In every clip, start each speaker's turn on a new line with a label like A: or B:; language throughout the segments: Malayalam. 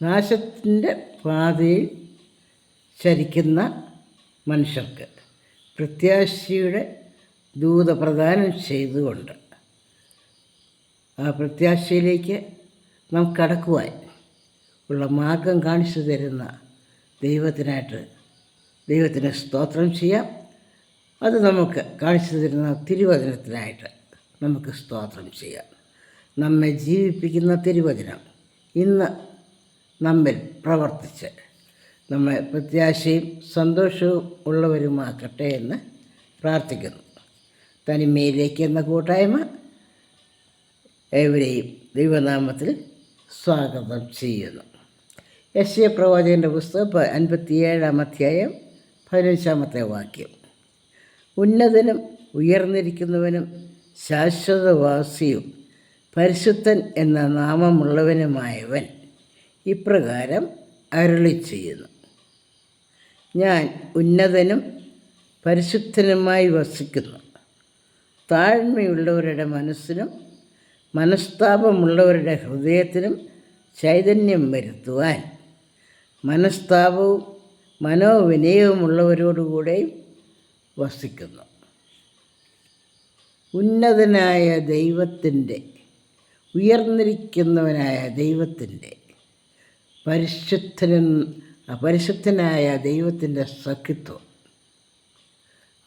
A: നാശത്തിൻ്റെ പാതയിൽ ചരിക്കുന്ന മനുഷ്യർക്ക് പ്രത്യാശയുടെ ദൂത പ്രദാനം ചെയ്തുകൊണ്ട് ആ പ്രത്യാശയിലേക്ക് നാം കടക്കുവാൻ ഉള്ള മാർഗം കാണിച്ചു തരുന്ന ദൈവത്തിന് സ്തോത്രം ചെയ്യാം. അത് നമുക്ക് കാണിച്ചു തരുന്ന തിരുവചനത്തിനായിട്ട് നമുക്ക് സ്തോത്രം ചെയ്യാം. നമ്മെ ജീവിപ്പിക്കുന്ന തിരുവചനം ഇന്ന് നമ്മിൽ പ്രവർത്തിച്ച് നമ്മെ പ്രത്യാശയും സന്തോഷവും ഉള്ളവരുമാക്കട്ടെ എന്ന് പ്രാർത്ഥിക്കുന്നു. തനിമയിലേക്ക് എന്ന കൂട്ടായ്മ ഏവരെയും ദൈവനാമത്തിൽ സ്വാഗതം ചെയ്യുന്നു. യെശയ്യാ പ്രവാചകൻ്റെ പുസ്തകം 57-ാം അധ്യായം 15-ാമത്തെ വാക്യം. ഉന്നതനും ഉയർന്നിരിക്കുന്നവനും ശാശ്വതവാസിയും പരിശുദ്ധൻ എന്ന നാമമുള്ളവനുമായവൻ ഇപ്രകാരം അരുളി ചെയ്യുന്നു: ഞാൻ ഉന്നതനും പരിശുദ്ധനുമായി വസിക്കുന്നു. താഴ്മയുള്ളവരുടെ മനസ്സിനും മനസ്താപമുള്ളവരുടെ ഹൃദയത്തിനും ചൈതന്യം വരുത്തുവാൻ മനസ്താപവും മനോവിനയവുമുള്ളവരോടുകൂടെയും വസിക്കുന്നു. ഉന്നതനായ ദൈവത്തിൻ്റെ, ഉയർന്നിരിക്കുന്നവനായ ദൈവത്തിൻ്റെ, പരിശുദ്ധനായ ദൈവത്തിൻ്റെ സഖിത്വം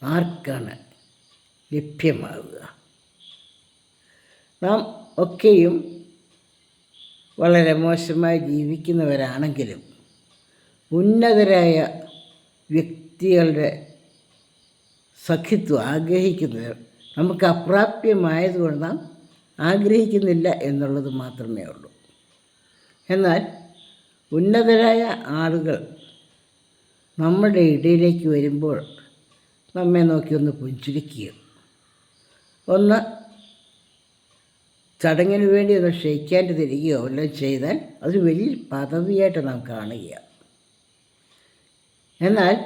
A: ആർക്കാണ് ലഭ്യമാവുക? നാം ഒക്കെയും വളരെ മോശമായി ജീവിക്കുന്നവരാണെങ്കിലും ഉന്നതരായ വ്യക്തികളുടെ സഖിത്വം ആഗ്രഹിക്കുന്നത് നമുക്ക് അപ്രാപ്യമായതുകൊണ്ട് നാം ആഗ്രഹിക്കുന്നില്ല എന്നുള്ളത് മാത്രമേ ഉള്ളൂ. എന്നാൽ ഉന്നതരായ ആളുകൾ നമ്മുടെ ഇടയിലേക്ക് വരുമ്പോൾ നമ്മെ നോക്കി ഒന്ന് പുഞ്ചിരിക്കുകയും ഒന്ന് ചടങ്ങിന് വേണ്ടി ഒന്ന് ക്ഷയിക്കാണ്ട് തരികയോ വല്ലതും ചെയ്താൽ അത് വലിയ പദവിയായിട്ട് നാം കാണുകയാണ്. എന്നാൽ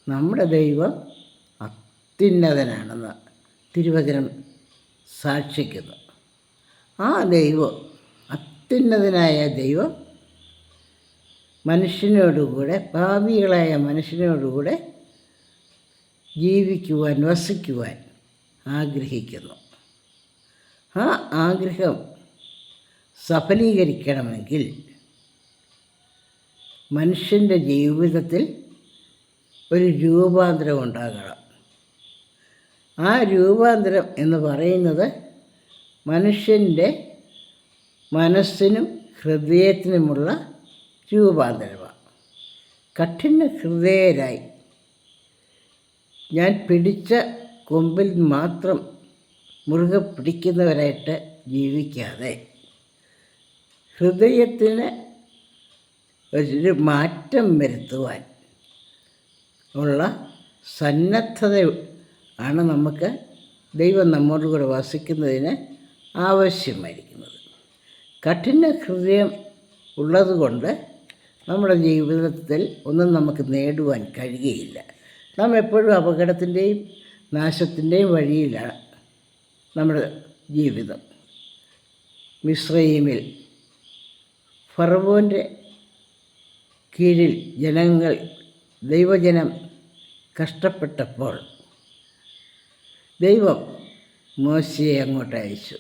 A: നമ്മുടെ ദൈവം അത്യുന്നതനാണെന്ന് തിരുവചനം സാക്ഷിക്കുന്നു. ആ ദൈവം, അത്യുന്നതനായ ദൈവം മനുഷ്യനോടുകൂടെ, പാപികളായ മനുഷ്യനോടുകൂടെ ജീവിക്കുവാൻ, വസിക്കുവാൻ ആഗ്രഹിക്കുന്നു. ആ ആഗ്രഹം സഫലീകരിക്കണമെങ്കിൽ മനുഷ്യൻ്റെ ജീവിതത്തിൽ ഒരു രൂപാന്തരം ഉണ്ടാകണം. ആ രൂപാന്തരം എന്ന് പറയുന്നത് മനുഷ്യൻ്റെ മനസ്സിനും ഹൃദയത്തിനുമുള്ള രൂപാന്തരമാണ്. കഠിന ഹൃദയരായി ഞാൻ പിടിച്ച കൊമ്പിൽ മാത്രം മുറുകെ പിടിക്കുന്നവരായിട്ട് ജീവിക്കാതെ ഹൃദയത്തിന് ഒരു മാറ്റം വരുത്തുവാൻ ഉള്ള സന്നദ്ധത ആണ് നമുക്ക് ദൈവം നമ്മോടുകൂടെ വസിക്കുന്നതിന് ആവശ്യമായിരിക്കുന്നത്. കഠിന ഹൃദയം ഉള്ളതുകൊണ്ട് നമ്മുടെ ജീവിതത്തിൽ ഒന്നും നമുക്ക് നേടുവാൻ കഴിയുകയില്ല. നാം എപ്പോഴും അപകടത്തിൻ്റെയും നാശത്തിൻ്റെയും വഴിയിലാണ് നമ്മുടെ ജീവിതം. മിസ്രയീമിൽ ഫറവോൻ്റെ കീഴിൽ ദൈവജനം കഷ്ടപ്പെട്ടപ്പോൾ ദൈവം മോശയെ അങ്ങോട്ട് അയച്ചു.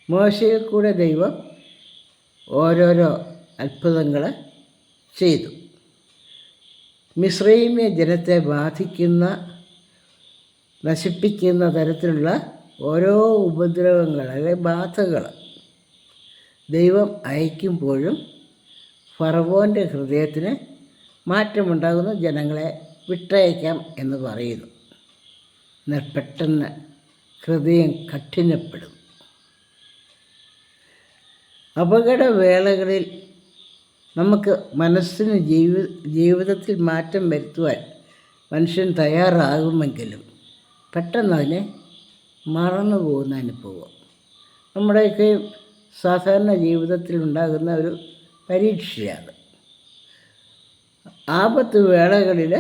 A: മോശയിൽ കൂടെ ദൈവം ഓരോരോ അത്ഭുതങ്ങൾ ചെയ്തു. മിസ്രയീമ്യ ജനത്തെ നശിപ്പിക്കുന്ന തരത്തിലുള്ള ഓരോ ഉപദ്രവങ്ങൾ അല്ലെങ്കിൽ ബാധകൾ ദൈവം അയക്കുമ്പോഴും ഫറവോൻ്റെ ഹൃദയത്തിന് മാറ്റമുണ്ടാകുന്നു. ജനങ്ങളെ വിട്ടയക്കാം എന്ന് പറയുന്നു. എന്നാൽ പെട്ടെന്ന് ഹൃദയം കഠിനപ്പെടും. അപകടവേളകളിൽ നമുക്ക് മനസ്സിന് ജീവിതത്തിൽ മാറ്റം വരുത്തുവാൻ മനുഷ്യൻ തയ്യാറാകുമെങ്കിലും പെട്ടെന്ന് അതിനെ മറന്നു പോകുന്ന അനുഭവം നമ്മുടെയൊക്കെ സാധാരണ ജീവിതത്തിൽ ഉണ്ടാകുന്ന ഒരു പരീക്ഷയാണ്. ആപത്ത് വേളകളിൽ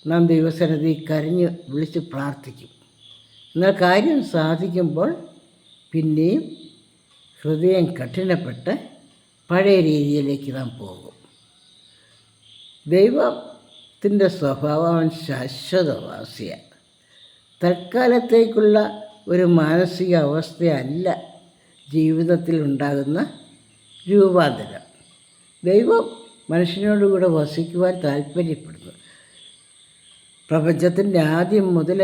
A: നാം ദൈവസന്നിധി കരഞ്ഞ് വിളിച്ച് പ്രാർത്ഥിക്കും. എന്നാൽ കാര്യം സാധിക്കുമ്പോൾ പിന്നെയും ഹൃദയം കഠിനപ്പെട്ട് പഴയ രീതിയിലേക്ക് നാം പോകും. ദൈവത്തിൻ്റെ സ്വഭാവം അവൻ ശാശ്വതവാസിയാണ്. തൽക്കാലത്തേക്കുള്ള ഒരു മാനസിക അവസ്ഥയല്ല ജീവിതത്തിൽ ഉണ്ടാകുന്ന രൂപാന്തരം. ദൈവം മനുഷ്യനോടുകൂടെ വസിക്കുവാൻ താല്പര്യപ്പെടുന്നു. പ്രപഞ്ചത്തിൻ്റെ ആദ്യം മുതൽ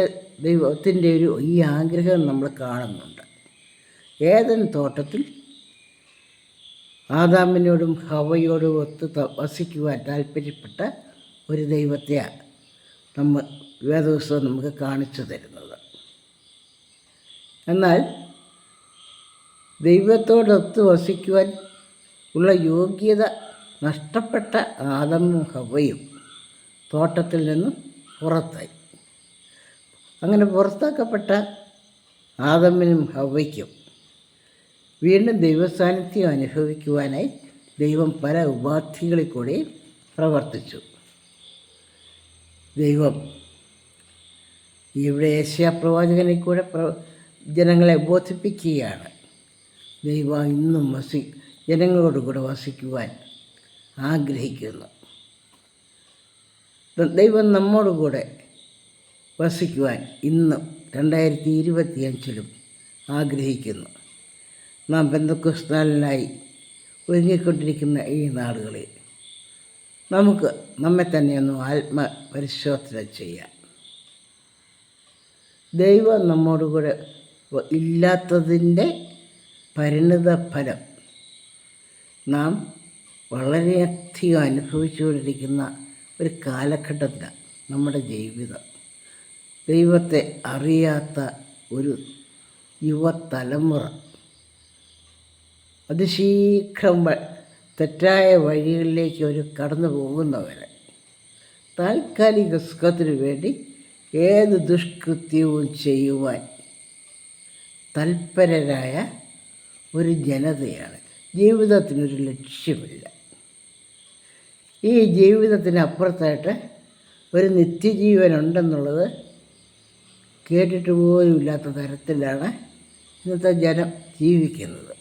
A: ദൈവത്തിൻ്റെ ഈ ആഗ്രഹം നമ്മൾ കാണുന്നുണ്ട്. ഏദൻ തോട്ടത്തിൽ ആദാമിനോടും ഹവ്വയോടും ഒത്ത് വസിക്കുവാൻ താല്പര്യപ്പെട്ട ഒരു ദൈവത്തെയാണ് വേദപുസ്തകം നമുക്ക് കാണിച്ചു തരുന്നത്. എന്നാൽ ദൈവത്തോടൊത്ത് വസിക്കുവാൻ ഉള്ള യോഗ്യത നഷ്ടപ്പെട്ട ആദമും ഹവ്വയും തോട്ടത്തിൽ നിന്നും പുറത്തായി. അങ്ങനെ പുറത്താക്കപ്പെട്ട ആദമിനും ഹവ്വയ്ക്കും വീണ്ടും ദൈവസാന്നിധ്യം അനുഭവിക്കുവാനായി ദൈവം പല ഉപാധികളിൽ കൂടി പ്രവർത്തിച്ചു. ദൈവം ഇവിടെ യേശയ്യാപ്രവാചകനിൽ കൂടെ ജനങ്ങളെ ബോധിപ്പിക്കുകയാണ്. ദൈവം ഇന്നും ജനങ്ങളോടുകൂടെ വസിക്കുവാൻ ആഗ്രഹിക്കുന്നു. ദൈവം നമ്മോടുകൂടെ വസിക്കുവാൻ ഇന്നും 2025 ആഗ്രഹിക്കുന്നു. നാം പെന്തക്കോസ്താലിനായി ഒരുങ്ങിക്കൊണ്ടിരിക്കുന്ന ഈ നാടുകളിൽ നമുക്ക് നമ്മെ തന്നെ ഒന്ന് ആത്മപരിശോധന ചെയ്യാം. ദൈവം നമ്മോടുകൂടെ ഇല്ലാത്തതിൻ്റെ പരിണിത ഫലം നാം വളരെയധികം അനുഭവിച്ചുകൊണ്ടിരിക്കുന്ന ഒരു കാലഘട്ടത്തിലാണ് നമ്മുടെ ജീവിതം. ദൈവത്തെ അറിയാത്ത ഒരു യുവതലമുറ അതിശീഘ്രം തെറ്റായ വഴികളിലേക്ക് അവർ കടന്നു പോകുന്നവരെ താൽക്കാലിക സുഖത്തിനു വേണ്ടി ഏത് ദുഷ്കൃത്യവും ചെയ്യുവാൻ തൽപരരായ ഒരു ജനതയാണ്. ജീവിതത്തിനൊരു ലക്ഷ്യമില്ല. ഈ ജീവിതത്തിനപ്പുറത്തായിട്ട് ഒരു നിത്യജീവനുണ്ടെന്നുള്ളത് കേട്ടിട്ട് പോലും ഇല്ലാത്ത തരത്തിലാണ് ഇന്നത്തെ ജനം ജീവിക്കുന്നത്.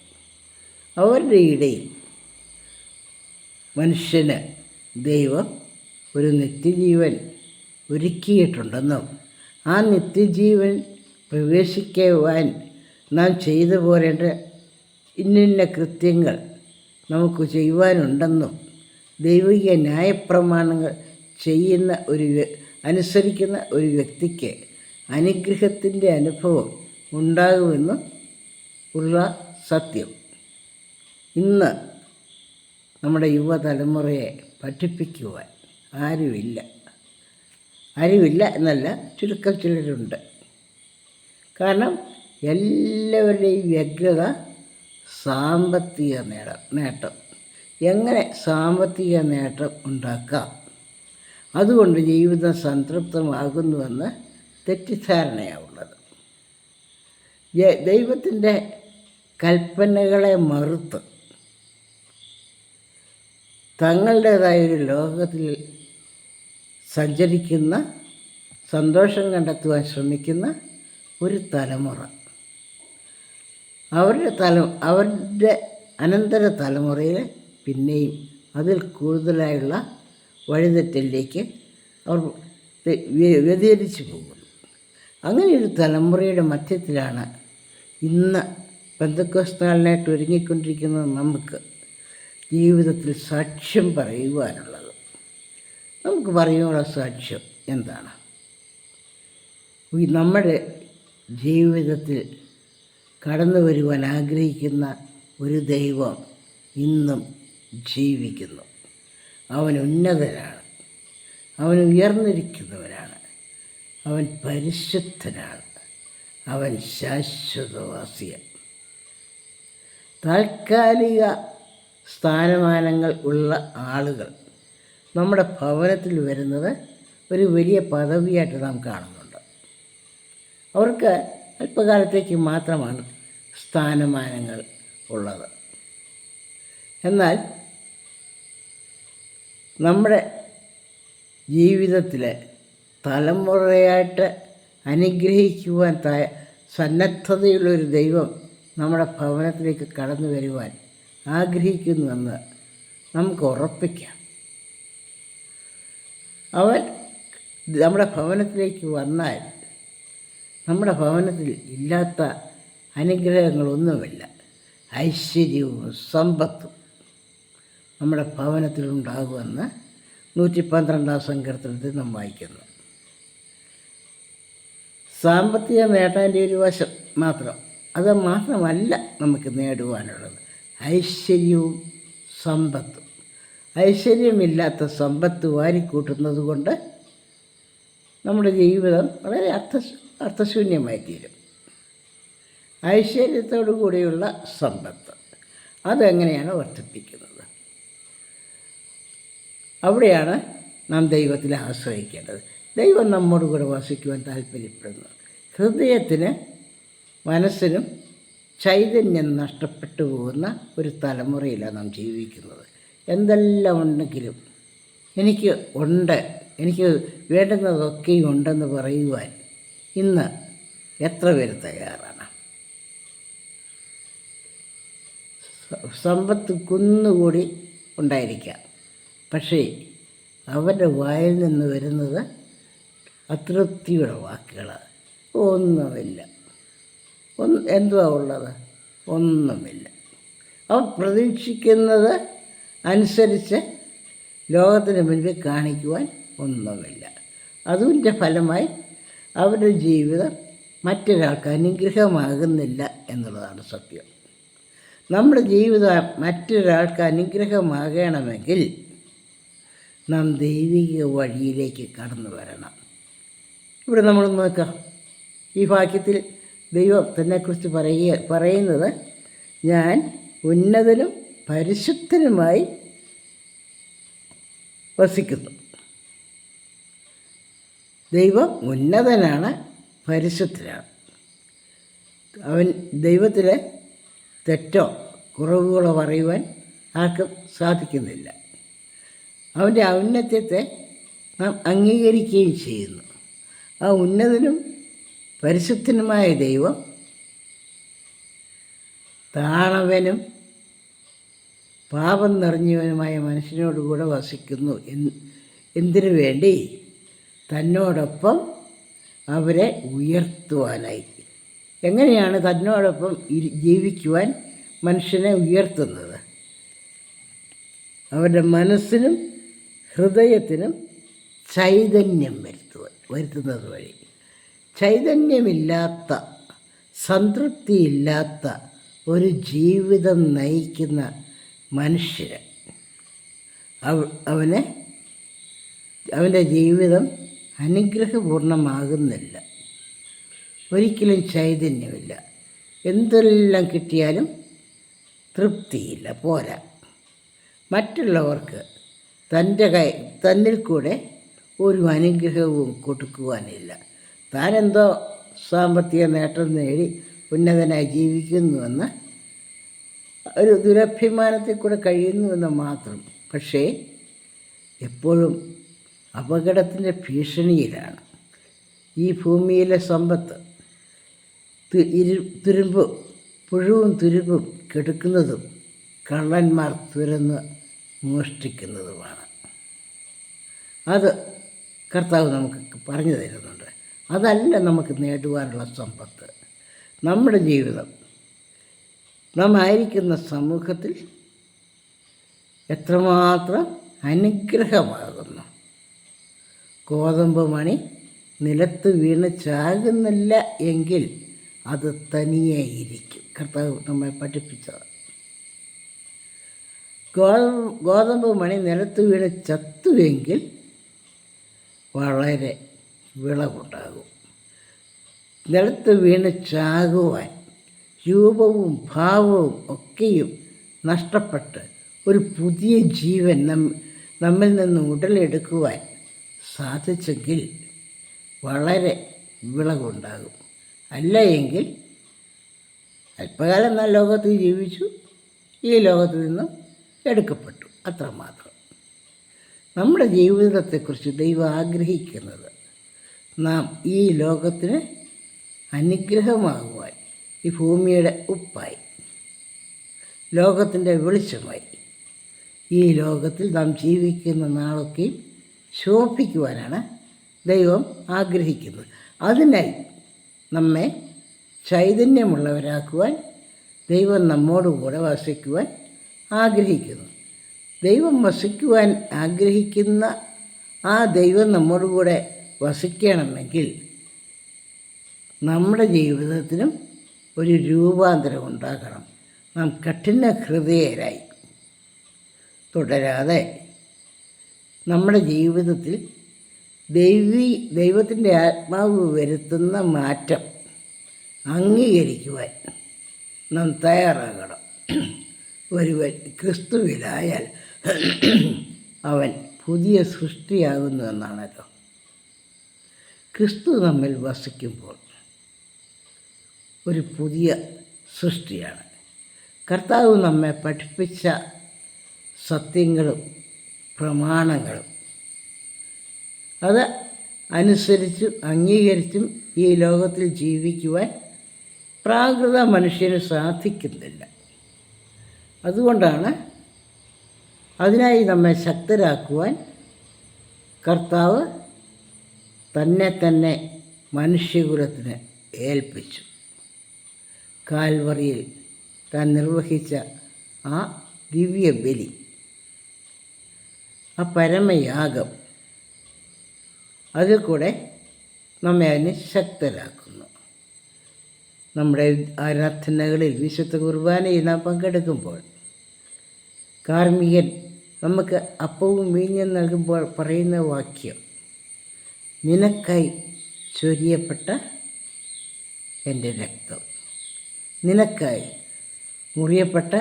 A: അവരുടെ ഇടയിൽ മനുഷ്യന് ദൈവം ഒരു നിത്യജീവൻ ഒരുക്കിയിട്ടുണ്ടെന്നും ആ നിത്യജീവൻ പ്രവേശിക്കുവാൻ നാം ചെയ്തു പോരേണ്ട ഇന്നിന്ന കൃത്യങ്ങൾ നമുക്ക് ചെയ്യുവാനുണ്ടെന്നും ദൈവിക ന്യായപ്രമാണങ്ങൾ അനുസരിക്കുന്ന ഒരു വ്യക്തിക്ക് അനുഗ്രഹത്തിൻ്റെ അനുഭവം ഉണ്ടാകുമെന്നും ഉള്ള സത്യം ഇന്ന് നമ്മുടെ യുവതലമുറയെ പഠിപ്പിക്കുവാൻ ആരുമില്ല എന്നല്ല, ചുരുക്കം ചിലരുണ്ട്. കാരണം എല്ലാവരുടെയും വ്യഗ്രത സാമ്പത്തിക നേട്ടം. എങ്ങനെ സാമ്പത്തിക നേട്ടം ഉണ്ടാക്കാം, അതുകൊണ്ട് ജീവിതം സംതൃപ്തമാകുന്നുവെന്ന് തെറ്റിദ്ധാരണയാണുള്ളത്. ദൈവത്തിൻ്റെ കൽപ്പനകളെ മറുത്ത് തങ്ങളുടേതായൊരു ലോകത്തിൽ സഞ്ചരിക്കുന്ന, സന്തോഷം കണ്ടെത്തുവാൻ ശ്രമിക്കുന്ന ഒരു തലമുറ അവരുടെ അനന്തര തലമുറയിൽ പിന്നെയും അതിൽ കൂടുതലായുള്ള വഴിതെറ്റിലേക്ക് അവർ വ്യതിചലിച്ചു പോകുന്നു. അങ്ങനെയൊരു തലമുറയുടെ മധ്യത്തിലാണ് ഇന്ന് പെന്തക്കോസ്താലിനായിട്ട് ഒരുങ്ങിക്കൊണ്ടിരിക്കുന്നത് നമുക്ക് ജീവിതത്തിൽ സാക്ഷ്യം പറയുവാനുള്ളത്. നമുക്ക് പറയുവാനുള്ള സാക്ഷ്യം എന്താണ്? നമ്മുടെ ജീവിതത്തിൽ കടന്നു വരുവാൻ ആഗ്രഹിക്കുന്ന ഒരു ദൈവം ഇന്നും ജീവിക്കുന്നു. അവൻ ഉന്നതനാണ്, അവൻ ഉയർന്നിരിക്കുന്നവനാണ്, അവൻ പരിശുദ്ധനാണ്, അവൻ ശാശ്വതവാസിയാണ്. താൽക്കാലിക സ്ഥാനമാനങ്ങൾ ഉള്ള ആളുകൾ നമ്മുടെ ഭവനത്തിൽ വരുന്നത് ഒരു വലിയ പദവിയായിട്ട് നാം കാണുന്നുണ്ട്. അവർക്ക് അല്പകാലത്തേക്ക് മാത്രമാണ് സ്ഥാനമാനങ്ങൾ ഉള്ളത്. എന്നാൽ നമ്മുടെ ജീവിതത്തിൽ തലമുറയായിട്ട് അനുഗ്രഹിക്കുവാൻ സന്നദ്ധതയുള്ളൊരു ദൈവം നമ്മുടെ ഭവനത്തിലേക്ക് കടന്നു വരുവാൻ ആഗ്രഹിക്കുന്നുവെന്ന് നമുക്ക് ഉറപ്പിക്കാം. അവൻ നമ്മുടെ ഭവനത്തിലേക്ക് വന്നാൽ നമ്മുടെ ഭവനത്തിൽ ഇല്ലാത്ത അനുഗ്രഹങ്ങളൊന്നുമില്ല. ഐശ്വര്യവും സമ്പത്തും നമ്മുടെ ഭവനത്തിലുണ്ടാകുമെന്ന് 112 സങ്കീർത്തനത്തിൽ നാം വായിക്കുന്നു. സാമ്പത്തിക നേട്ടത്തിൻ്റെ ഒരു വശം മാത്രം, അത് മാത്രമല്ല നമുക്ക് നേടുവാനുള്ളത്. ഐശ്വര്യവും സമ്പത്തും. ഐശ്വര്യമില്ലാത്ത സമ്പത്ത് വാരിക്കൂട്ടുന്നത് കൊണ്ട് നമ്മുടെ ജീവിതം വളരെ അർത്ഥശൂന്യമായി തീരും. ഐശ്വര്യത്തോടു കൂടിയുള്ള സമ്പത്ത് അതെങ്ങനെയാണ് വർദ്ധിപ്പിക്കുന്നത്? അവിടെയാണ് നാം ദൈവത്തിൽ ആശ്രയിക്കേണ്ടത്. ദൈവം നമ്മോട് കൂടെ വസിക്കുവാൻ താല്പര്യപ്പെടുന്നു. ഹൃദയത്തിന് മനസ്സിനും ചൈതന്യം നഷ്ടപ്പെട്ടു പോകുന്ന ഒരു തലമുറയിലാണ് നാം ജീവിക്കുന്നത്. എന്തെല്ലാം ഉണ്ടെങ്കിലും എനിക്ക് വേണ്ടുന്നതൊക്കെയും ഉണ്ടെന്ന് പറയുവാൻ ഇന്ന് എത്ര പേര് തയ്യാറാണ്? സമ്പത്ത് കുന്നുകൂടി ഉണ്ടായിരിക്കാം, പക്ഷേ അവൻ്റെ വായിൽ നിന്ന് വരുന്നത് അതൃപ്തിയുടെ വാക്കുകളാണ്. ഒന്നുമില്ല. എന്തുവാ ഉള്ളത്? ഒന്നുമില്ല. അവൻ പ്രതീക്ഷിക്കുന്നത് അനുസരിച്ച് ലോകത്തിന് മുൻപിൽ കാണിക്കുവാൻ ഒന്നുമില്ല. അതിൻ്റെ ഫലമായി അവരുടെ ജീവിതം മറ്റൊരാൾക്ക് അനുഗ്രഹമാകുന്നില്ല എന്നുള്ളതാണ് സത്യം. നമ്മുടെ ജീവിതം മറ്റൊരാൾക്ക് അനുഗ്രഹമാകണമെങ്കിൽ നാം ദൈവിക വഴിയിലേക്ക് കടന്നു വരണം. ഇവിടെ നമ്മൾ നോക്കാം, ഈ വാക്യത്തിൽ ദൈവം തന്നെക്കുറിച്ച് പറയുന്നത്, ഞാൻ ഉന്നതനും പരിശുദ്ധനുമായി വസിക്കുന്നു. ദൈവം ഉന്നതനാണ്, പരിശുദ്ധനാണ്. അവൻ ദൈവത്തിലെ തെറ്റോ കുറവുകളോ പറയുവാൻ ആർക്കും സാധിക്കുന്നില്ല. അവൻ്റെ ഔന്നത്യത്തെ നാം അംഗീകരിക്കുകയും ചെയ്യുന്നു. ആ ഉന്നതനും പരിശുദ്ധനുമായ ദൈവം താണവനും പാപം നിറഞ്ഞവനുമായ മനുഷ്യനോടുകൂടെ വസിക്കുന്നു. എന്തിനു വേണ്ടി? തന്നോടൊപ്പം അവരെ ഉയർത്തുവാനായി. എങ്ങനെയാണ് തന്നോടൊപ്പം വരുത്തുവാൻ മനുഷ്യനെ ഉയർത്തുന്നത്? അവരുടെ മനസ്സിനും ഹൃദയത്തിനും ചൈതന്യം വരുത്തുന്നത് വഴി. ചൈതന്യമില്ലാത്ത, സംതൃപ്തിയില്ലാത്ത ഒരു ജീവിതം നയിക്കുന്ന മനുഷ്യന് അവൻ്റെ ജീവിതം അനുഗ്രഹപൂർണ്ണമാകുന്നില്ല. ഒരിക്കലും ചൈതന്യമില്ല. എന്തെല്ലാം കിട്ടിയാലും തൃപ്തിയില്ല, പോരാ. മറ്റുള്ളവർക്ക് തന്നിൽ കൂടെ ഒരു അനുഗ്രഹവും കൊടുക്കുവാനില്ല. താനെന്തോ സാമ്പത്തിക നേട്ടം നേടി ഉന്നതനായി ജീവിക്കുന്നുവെന്ന് ഒരു ദുരഭിമാനത്തിൽ കൂടെ കഴിയുന്നുവെന്ന് മാത്രം. പക്ഷേ എപ്പോഴും അപകടത്തിൻ്റെ ഭീഷണിയിലാണ്. ഈ ഭൂമിയിലെ സമ്പത്ത് പുഴുവും തുരുമ്പും കെടുക്കുന്നതും കള്ളന്മാർ തുരന്ന് മോഷ്ടിക്കുന്നതുമാണ്. അത് കർത്താവ് നമുക്ക് പറഞ്ഞു തരുന്നുണ്ട്. അതല്ല നമുക്ക് നേടുവാനുള്ള സമ്പത്ത്. നമ്മുടെ ജീവിതം, നാം ആയിരിക്കുന്ന സമൂഹത്തിൽ എത്രമാത്രം അനുഗ്രഹമാകുന്നു. ഗോതമ്പ് മണി നിലത്ത് വീണ് ചാകുന്നില്ല എങ്കിൽ അത് തനിയെ ഇരിക്കും. കർത്താവ് നമ്മെ പഠിപ്പിച്ചത്. ഗോതമ്പ് മണി നിലത്ത് വീണ് ചത്തുവെങ്കിൽ വളരെ വിളവുണ്ടാകും. നിലത്ത് വീണ് ചാകുവാൻ രൂപവും ഭാവവും ഒക്കെയും നഷ്ടപ്പെട്ട് ഒരു പുതിയ ജീവൻ നമ്മിൽ നിന്ന് ഉടലെടുക്കുവാൻ സാധിച്ചെങ്കിൽ വളരെ വിളവുണ്ടാകും. അല്ല എങ്കിൽ അല്പകാലം നാം ലോകത്തിൽ ജീവിച്ചു, ഈ ലോകത്തിൽ നിന്നും എടുക്കപ്പെട്ടു, അത്രമാത്രം. നമ്മുടെ ജീവിതത്തെക്കുറിച്ച് ദൈവം ആഗ്രഹിക്കുന്നത് നാം ഈ ലോകത്തിന് അനുഗ്രഹമാകുവാൻ, ഈ ഭൂമിയുടെ ഉപ്പായി, ലോകത്തിൻ്റെ വെളിച്ചമായി. ഈ ലോകത്തിൽ നാം ജീവിക്കുന്ന നാളൊക്കെയും ശോഭിക്കുവാനാണ് ദൈവം ആഗ്രഹിക്കുന്നത്. അതിനായി നമ്മെ ചൈതന്യമുള്ളവരാക്കുവാൻ ദൈവം നമ്മോടുകൂടെ വസിക്കുവാൻ ആഗ്രഹിക്കുന്നു. ദൈവം വസിക്കുവാൻ ആഗ്രഹിക്കുന്ന ആ ദൈവം നമ്മോടുകൂടെ വസിക്കണമെങ്കിൽ നമ്മുടെ ജീവിതത്തിനും ഒരു രൂപാന്തരം ഉണ്ടാകണം. നാം കഠിന ഹൃദയരായി തുടരാതെ നമ്മുടെ ജീവിതത്തിൽ ദൈവത്തിൻ്റെ ആത്മാവ് വരുത്തുന്ന മാറ്റം അംഗീകരിക്കുവാൻ നാം തയ്യാറാകണം. ഒരുവൻ ക്രിസ്തുവിലായാൽ അവൻ പുതിയ സൃഷ്ടിയാകുന്നു എന്നാണല്ലോ. ക്രിസ്തു നമ്മിൽ വസിക്കുമ്പോൾ ഒരു പുതിയ സൃഷ്ടിയാണ്. കർത്താവ് നമ്മെ പഠിപ്പിച്ച സത്യങ്ങളും പ്രമാണങ്ങളും അത് അനുസരിച്ചും അംഗീകരിച്ചും ഈ ലോകത്തിൽ ജീവിക്കുവാൻ പ്രാകൃത മനുഷ്യന് സാധിക്കുന്നില്ല. അതുകൊണ്ടാണ് അതിനായി നമ്മെ ശക്തരാക്കുവാൻ കർത്താവ് തന്നെ മനുഷ്യകുലത്തിന് ഏൽപ്പിച്ചു. കാൽവറിയിൽ താൻ നിർവഹിച്ച ആ ദിവ്യബലി, ആ പരമയാഗം, അതിൽ കൂടെ നമ്മെ അതിന് ശക്തരാക്കുന്നു. നമ്മുടെ ആരാധനകളിൽ വിശുദ്ധ കുർബാനയിൽ നാം പങ്കെടുക്കുമ്പോൾ കാർമ്മികൻ നമുക്ക് അപ്പവും വീഞ്ഞും നൽകുമ്പോൾ പറയുന്ന വാക്യം, നിനക്കായി ചൊരിയപ്പെട്ട എൻ്റെ രക്തം, നിനക്കായി മുറിയപ്പെട്ട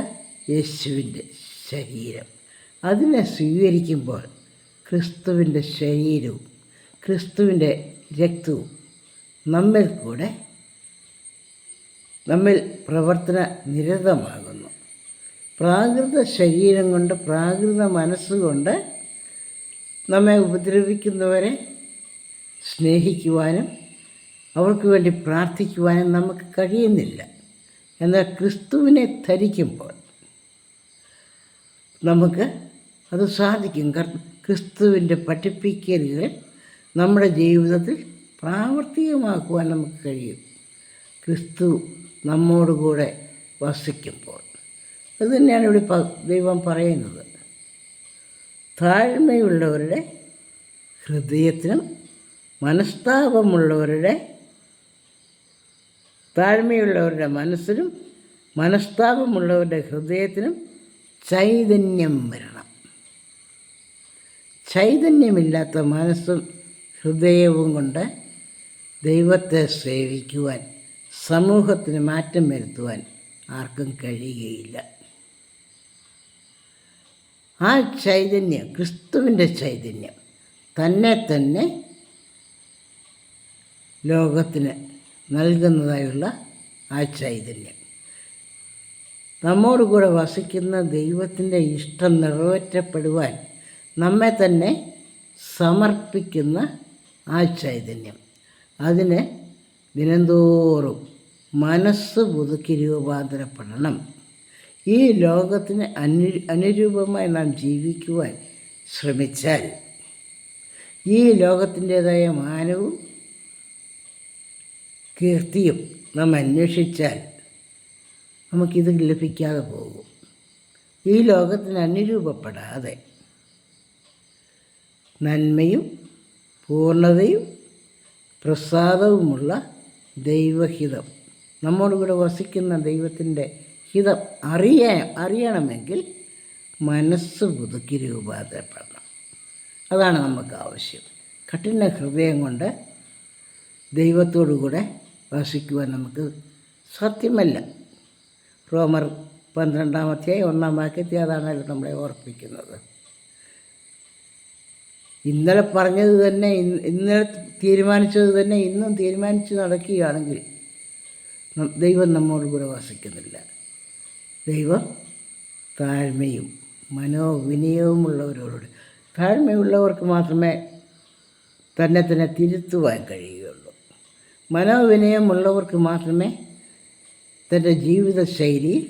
A: യേശുവിൻ്റെ ശരീരം. അതിനെ സ്വീകരിക്കുമ്പോൾ ക്രിസ്തുവിൻ്റെ ശരീരവും ക്രിസ്തുവിൻ്റെ രക്തവും നമ്മിൽ പ്രവർത്തന നിരതമാകുന്നു. പ്രാകൃത ശരീരം കൊണ്ട്, പ്രാകൃത മനസ്സുകൊണ്ട് നമ്മെ ഉപദ്രവിക്കുന്നവരെ സ്നേഹിക്കുവാനും അവർക്ക് വേണ്ടി പ്രാർത്ഥിക്കുവാനും നമുക്ക് കഴിയുന്നില്ല. എന്നാൽ ക്രിസ്തുവിനെ ധരിക്കുമ്പോൾ നമുക്ക് അത് സാധിക്കും. ക്രിസ്തുവിൻ്റെ പഠിപ്പിക്കലുകൾ നമ്മുടെ ജീവിതത്തിൽ പ്രാവർത്തികമാക്കുവാൻ നമുക്ക് കഴിയും. ക്രിസ്തു നമ്മോടുകൂടെ വസിക്കുമ്പോൾ അത് തന്നെയാണ് ഇവിടെ ദൈവം പറയുന്നത്. താഴ്മയുള്ളവരുടെ ഹൃദയത്തിനും താഴ്മയുള്ളവരുടെ മനസ്സിനും മനസ്താപമുള്ളവരുടെ ഹൃദയത്തിനും ചൈതന്യം വരണം. ചൈതന്യമില്ലാത്ത മനസ്സും ഹൃദയവും കൊണ്ട് ദൈവത്തെ സേവിക്കുവാൻ, സമൂഹത്തിന് മാറ്റം വരുത്തുവാൻ ആർക്കും കഴിയുകയില്ല. ആ ചൈതന്യം, ക്രിസ്തുവിൻ്റെ ചൈതന്യം തന്നെ ലോകത്തിന് നൽകുന്നതായുള്ള ആ ചൈതന്യം, നമ്മോടുകൂടെ വസിക്കുന്ന ദൈവത്തിൻ്റെ ഇഷ്ടം നിറവേറ്റപ്പെടുവാൻ നമ്മെ തന്നെ സമർപ്പിക്കുന്ന ആ ചൈതന്യം, അതിന് ദിനംതോറും മനസ്സ് പുതുക്കി രൂപാന്തരപ്പെടണം. ഈ ലോകത്തിന് അനുരൂപമായി നാം ജീവിക്കുവാൻ ശ്രമിച്ചാൽ, ഈ ലോകത്തിൻ്റേതായ മാനവും കീർത്തിയും നാം അന്വേഷിച്ചാൽ നമുക്കിത് ലഭിക്കാതെ പോകും. ഈ ലോകത്തിന് അനുരൂപപ്പെടാതെ നന്മയും പൂർണ്ണതയും പ്രസാദവുമുള്ള ദൈവഹിതം, നമ്മോടുകൂടെ വസിക്കുന്ന ദൈവത്തിൻ്റെ ഹിതം അറിയണമെങ്കിൽ മനസ്സ് പുതുക്കി രൂപാന്തരപ്പെടണം. അതാണ് നമുക്ക് ആവശ്യം. കഠിന ഹൃദയം കൊണ്ട് ദൈവത്തോടുകൂടെ വസിക്കുവാൻ നമുക്ക് സാധ്യമല്ല. റോമർ 12:1 അതാണല്ലോ നമ്മളെ ഓർപ്പിക്കുന്നത്. ഇന്നലെ പറഞ്ഞത് തന്നെ, ഇന്നലെ തീരുമാനിച്ചത് തന്നെ ഇന്നും തീരുമാനിച്ച് നടക്കുകയാണെങ്കിൽ ദൈവം നമ്മോട് കൂടെ വസിക്കുന്നില്ല. ദൈവം താഴ്മയും മനോവിനയവുമുള്ളവരോട്, താഴ്മയുള്ളവർക്ക് മാത്രമേ തന്നെ തിരുത്തുവാൻ കഴിയുകയുള്ളൂ. മനോവിനയമുള്ളവർക്ക് മാത്രമേ തൻ്റെ ജീവിതശൈലിയിൽ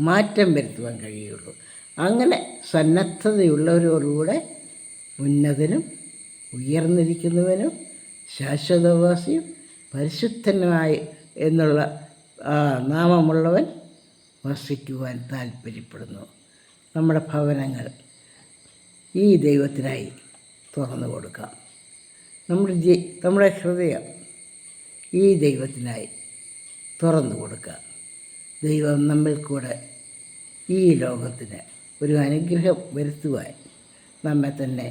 A: മാറ്റം വരുത്തുവാൻ കഴിയുള്ളൂ. അങ്ങനെ സന്നദ്ധതയുള്ളവരോടുകൂടെ ഉന്നതനും ഉയർന്നിരിക്കുന്നവനും ശാശ്വതവാസിയും പരിശുദ്ധനുമായി എന്നുള്ള നാമമുള്ളവൻ വസിക്കുവാൻ താല്പര്യപ്പെടുന്നു. നമ്മുടെ ഭവനങ്ങൾ ഈ ദൈവത്തിനായി തുറന്നു കൊടുക്കാം. നമ്മുടെ ഹൃദയം ഈ ദൈവത്തിനായി തുറന്നു കൊടുക്കാം. ദൈവം നമ്മിൽ കൂടെ ഈ ലോകത്തിന് ഒരു അനുഗ്രഹം വരുത്തുവാൻ നമ്മെ തന്നെ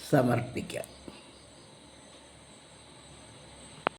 A: സമർപ്പിക്കാം.